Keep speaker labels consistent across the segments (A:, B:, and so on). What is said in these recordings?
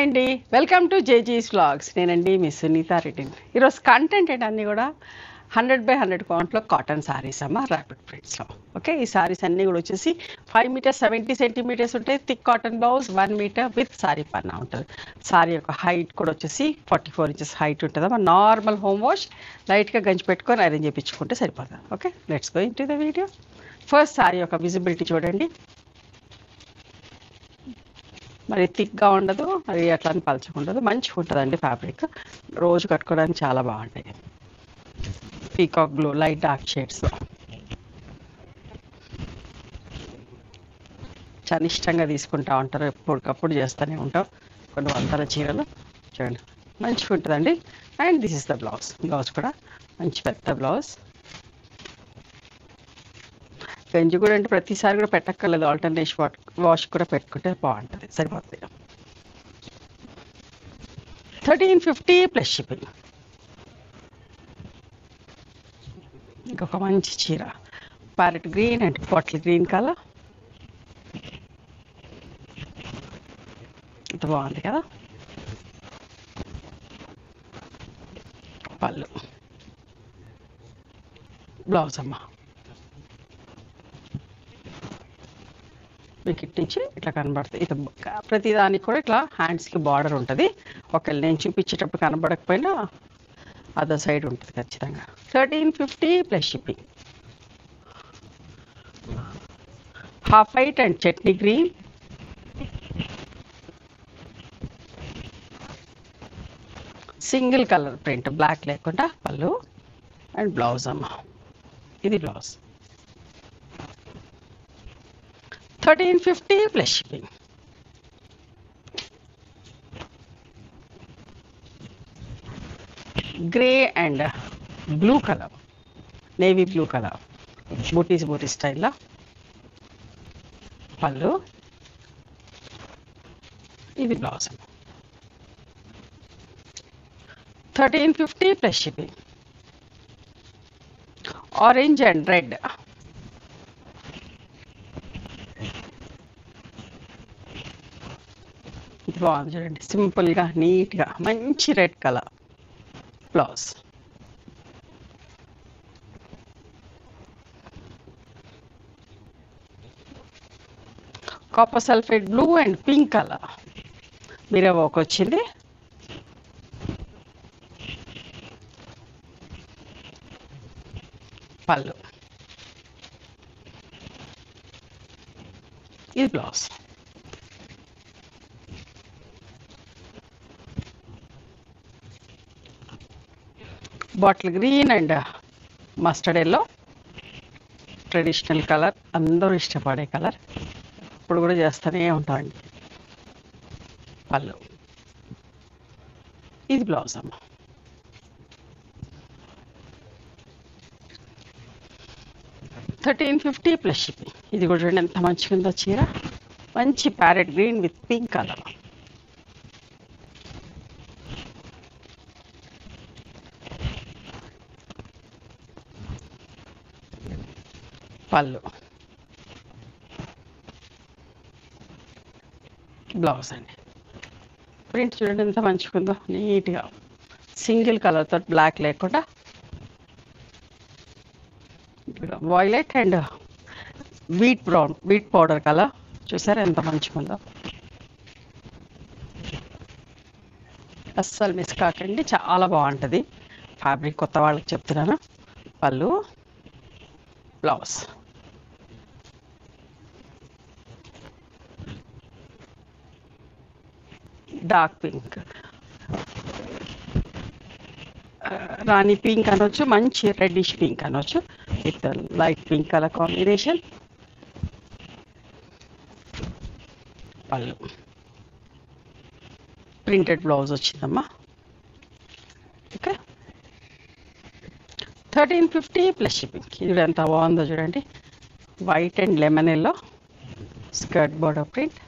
A: అండి, welcome to జేజీస్ vlogs. నేనండి మీ సునీత రెడ్డి. ఈరోజు కంటెంట్ ఏంటన్నీ కూడా 100/100 కౌంట్లో కాటన్ సారీస్ అమ్మ, ర్యాపిడ్ ప్రింట్స్లో. ఓకే, ఈ సారీస్ అన్నీ కూడా వచ్చేసి 5 మీటర్స్ 70 సెంటీమీటర్స్ ఉంటాయి. Thick cotton blouse, 1 metre with sari పన్నా ఉంటుంది. సారీ యొక్క హైట్ కూడా వచ్చేసి 44 ఇంచెస్ హైట్ ఉంటుందమ్మా. నార్మల్ హోమ్ వాష్, లైట్గా గంజి పెట్టుకొని అరేంజ్ చేయించుకుంటే సరిపోతుంది. Okay, let's go into the video. First sari యొక్క విజిబిలిటీ చూడండి. మరి థిక్గా ఉండదు, మరి అట్లా అని పలచకుండదు, మంచిగా ఉంటుందండి. ఫ్యాబ్రిక్ రోజు కట్టుకోవడానికి చాలా బాగుంటాయి. పీకాక్ బ్లూ, లైట్ డార్క్ షేడ్స్లో చాలా ఇష్టంగా తీసుకుంటూ ఉంటారు, ఎప్పటికప్పుడు చేస్తూనే ఉంటాం. కొన్ని వందల చీరలు చూడండి, మంచిగా ఉంటుందండి. And this is the blouse. Blouse కూడా మంచి పెద్ద బ్లౌజ్. గంజి కూడా అంటే ప్రతిసారి కూడా పెట్టక్కర్లేదు, ఆల్టర్నేషన్ వాష్ కూడా పెట్టుకుంటే బాగుంటుంది, సరిపోతుంది. 1350 ప్లస్ షిప్పింగ్. ఇంకొక మంచి చీర, parrot green and bottle green colour. ఇంత బాగుంది కదా. పళ్ళు, బ్లౌజ్ అమ్మ. మీకు ఇటు నుంచి ఇట్లా కనబడుతుంది. ఇది ప్రతిదానికి కూడా ఇట్లా హ్యాండ్స్కి బార్డర్ ఉంటుంది. ఒకవేళ నేను చూపించేటప్పుడు కనబడకపోయినా అదర్ సైడ్ ఉంటుంది ఖచ్చితంగా. 1350 plus shipping. Half white and chutney green. Single colour print, black లేకుండా పళ్ళు అండ్ బ్లౌజ్ అమ్మ. ఇది blouse. 1350 plus shipping. Grey and blue colour, navy blue colour, butis స్టైల్లో. పళ్ళు, ఇది blouse. 1350 plus shipping. Orange and red, ఇది బాగుంది చూడండి, సింపుల్గా నీట్గా మంచి red colour blouse. Copper sulphate blue and pink colour మీరే వర్క్ వచ్చింది. పళ్ళు, ఇది blouse. Bottle green and mustard yellow, traditional colour, అందరూ ఇష్టపడే కలర్, ఇప్పుడు కూడా చేస్తూనే ఉంటామండి. పళ్ళు, ఇది బ్లౌజ్ అమ్మ. 1350 ప్లస్ షిప్పింగ్. ఇది కూడా చూడండి ఎంత మంచిగా ఉందో చీర, మంచి parrot green with pink colour. పళ్ళు, బ్లౌజ్ అండి. ప్రింట్ చూడండి ఎంత మంచిగా ఉందో, నీట్గా సింగిల్ కలర్తో, బ్లాక్ లేకుండా violet and wheat brown, wheat powder colour. చూసారా ఎంత మంచిగా ఉందో, అస్సలు మిస్ కాకండి, చాలా బాగుంటుంది ఫ్యాబ్రిక్. కొత్త వాళ్ళకి చెప్తున్నాను. పళ్ళు, బ్లౌజ్. డార్క్ పింక్, రాణి పింక్ అనొచ్చు, మంచి రెడ్డిష్ పింక్ అనొచ్చు with light pink colour combination. పళ్ళు, ప్రింటెడ్ బ్లౌజ్ వచ్చిందమ్మా. Okay, 1350 plus shipping. ఇది ఎంత బాగుందో చూడండి, white and lemon yellow skirt border print,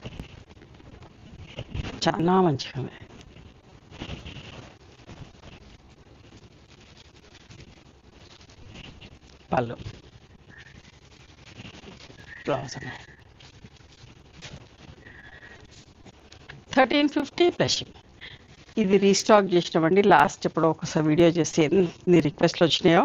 A: చాలా మంచిగా ఉంది. పళ్ళు, బ్లౌజ్. 1350 plus shipping. ఇది రీస్టాక్ చేసినామండి. లాస్ట్ ఎప్పుడో ఒకసారి వీడియో చేసి ఎన్ని రిక్వెస్ట్లు వచ్చినాయో.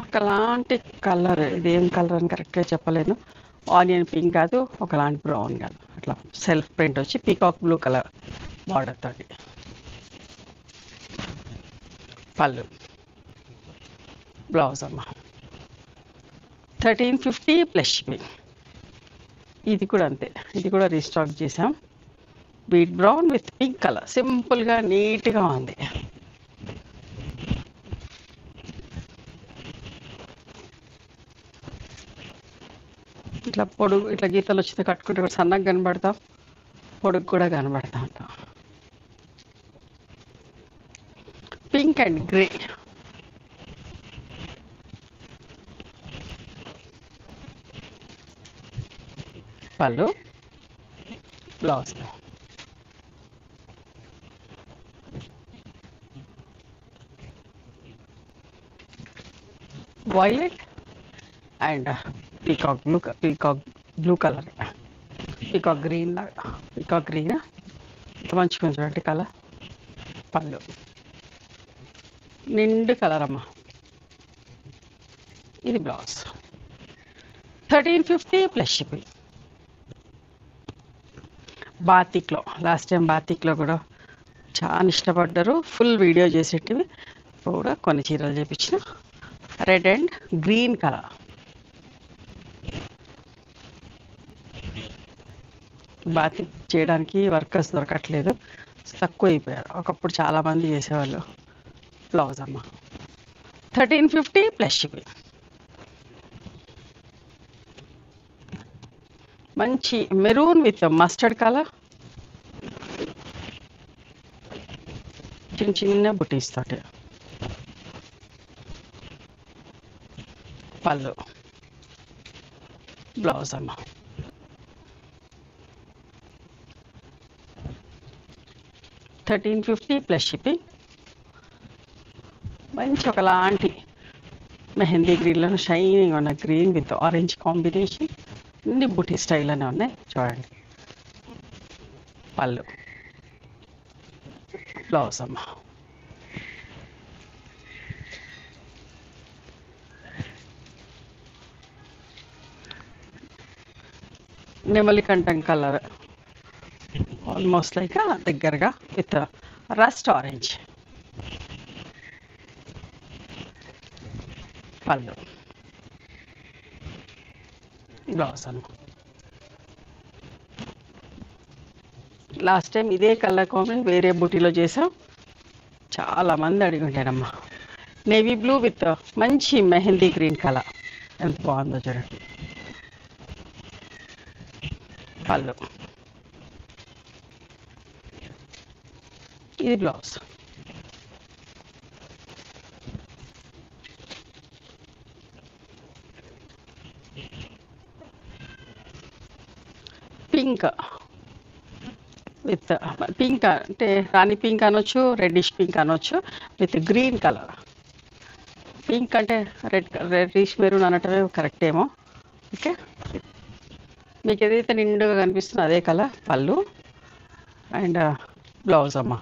A: ఒకలాంటి కలర్, ఇదేం కలర్ అని కరెక్ట్గా చెప్పలేను. ఆనియన్ పింక్ కాదు, ఒకలాంటి బ్రౌన్ కాదు, అట్లా సెల్ఫ్ ప్రింట్ వచ్చి పీకాక్ బ్లూ కలర్ బార్డర్ తోటి. పళ్ళు, బ్లౌజ్ అమ్మ. 1350 ప్లస్ షిప్పింగ్. ఇది కూడా అంతే, ఇది కూడా రీస్టాక్ చేసాం. Beat brown with pink colour, సింపుల్గా నీట్గా ఉంది. ఇట్లా పొడుగు, ఇట్లా గీతలు వచ్చింది కట్టుకుంటే కూడా సన్నగా కనబడతాం, పొడుగు కూడా కనబడతా ఉంటాం. Pink and grey. పళ్ళు, blouse. Violet and peacock blue colour, peacock green లాగా, పీకాక్ గ్రీన్ మంచిగా చూడండి కలర్. పళ్ళు నిండు కలర్ అమ్మ. ఇది బ్లౌజ్. 1350 plus shipping. బాతిక్లో లాస్ట్ టైం బాతిక్లో కూడా చాలా ఇష్టపడ్డారు, ఫుల్ వీడియో చేసేటివి. కూడా కొన్ని చీరలు చేపించిన. Red and green colour. Batik చేయడానికి వర్కర్స్ దొరకట్లేదు, తక్కువ అయిపోయారు. ఒకప్పుడు చాలామంది చేసేవాళ్ళు. బ్లౌజ్ అమ్మ. 1350 ప్లస్ షిప్పింగ్. మంచి మెరూన్ విత్ మస్టర్డ్ కలర్, చిన్న చిన్న బుటీస్ తోటి. పళ్ళు, బ్లౌజ్ అమ్మ. 1350 ప్లస్ షిప్పింగ్. మంచి ఒకలాంటి మెహందీ గ్రీన్లో షైనింగ్ ఉన్న గ్రీన్ విత్ ఆరెంజ్ కాంబినేషన్. అన్ని బుటీ స్టైల్లోనే ఉన్నాయి చూడండి. పళ్ళు, బ్లౌజ్ అమ్మ. నెమలి కంఠం కలర్, ఆల్మోస్ట్ లైక్ దగ్గరగా విత్ రస్ట్ ఆరెంజ్. పళ్ళు, బ్లౌజ్ అమ్మ. లాస్ట్ టైం ఇదే కలర్ కాంబినేషన్ వేరే బుటీలో చేసాం, చాలామంది అడిగి ఉంటారమ్మా. నేవీ బ్లూ విత్ మంచి మెహందీ గ్రీన్ కలర్, ఎంత బాగుందో చూడండి. పళ్ళు, ఇది బ్లౌజ్. పింక్ విత్ పింక్ అంటే రాణి పింక్ అనొచ్చు, రెడ్డిష్ పింక్ అనొచ్చు విత్ గ్రీన్ కలర్. పింక్ అంటే రెడ్డిష్ మెరూన్ అనటమే కరెక్ట్ ఏమో. ఓకే, మీకు ఏదైతే నిండుగా కనిపిస్తుందో అదే కలర్. పళ్ళు అండ్ బ్లౌజ్ అమ్మ.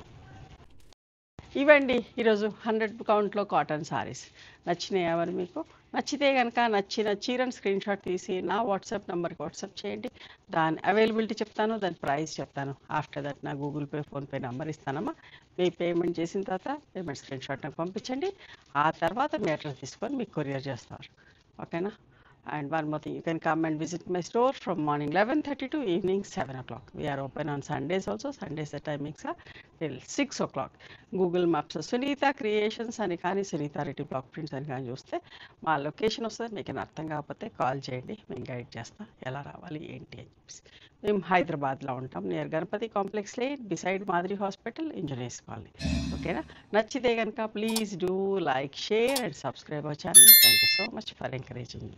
A: ఇవండి ఈరోజు 100 కౌంట్లో కాటన్ సారీస్. నచ్చినాయి ఎవరు మీకు? నచ్చితే కనుక నచ్చిన చీరను స్క్రీన్ షాట్ తీసి నా వాట్సాప్ నెంబర్కి వాట్సాప్ చేయండి. దాని అవైలబిలిటీ చెప్తాను, దాని ప్రైస్ చెప్తాను. ఆఫ్టర్ దట్ నా గూగుల్ పే, ఫోన్పే నెంబర్ ఇస్తానమ్మా. మీ పేమెంట్ చేసిన తర్వాత పేమెంట్ స్క్రీన్ షాట్ నాకు పంపించండి. ఆ తర్వాత మీ అడ్రస్ తీసుకొని మీకు కొరియర్ చేస్తారు. ఓకేనా? And one more thing, you can come and visit my store from morning 11:30 to evening 7 o'clock. We are open on Sundays also. Sundays the timings are till 6 o'clock. Google Maps Sunita Creations అని కానీ Sunitha Reddy block prints అని కానీ చూస్తే మా location వస్తుంది. మీకు అర్థం కాకపోతే కాల్ చేయండి, మేము గైడ్ చేస్తాం ఎలా రావాలి ఏంటి అని చెప్పేసి. మేము హైదరాబాద్లో ఉంటాం, near Ganapathi complex lane, beside Madiri hospital, engineers colony. ఓకేనా? నచ్చితే కనుక please do like, share and subscribe our channel. Thank you so much for encouraging me.